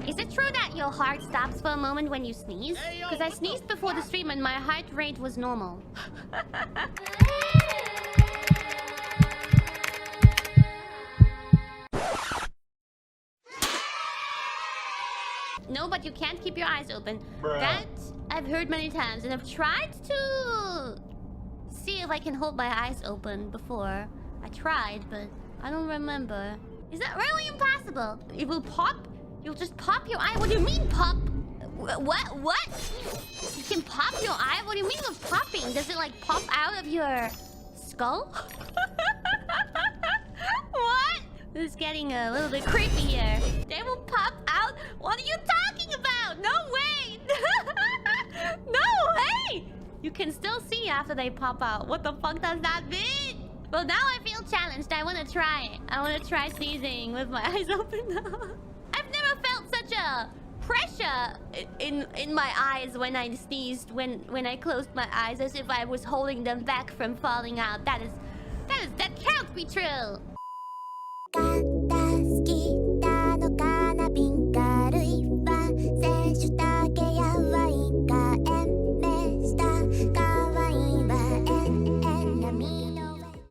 Is it true that your heart stops for a moment when you sneeze? Because I sneezed before the stream and my heart rate was normal. No, but you can't keep your eyes open. Bruh. That I've heard many times, and I've tried to see if I can hold my eyes open before. I tried, but I don't remember. Is that really impossible? It will pop? You'll just pop your eye? What do you mean pop? What? You can pop your eye? What do you mean with popping? Does it like pop out of your skull? What? This is getting a little bit creepy here. They will pop out? What are you talking about? No way! No way! You can still see after they pop out. What the fuck does that mean? Well, now I feel challenged. I want to try it. I want to try sneezing with my eyes open now. I've never felt such a pressure in my eyes when I sneezed, when I closed my eyes, as if I was holding them back from falling out. That can't be true.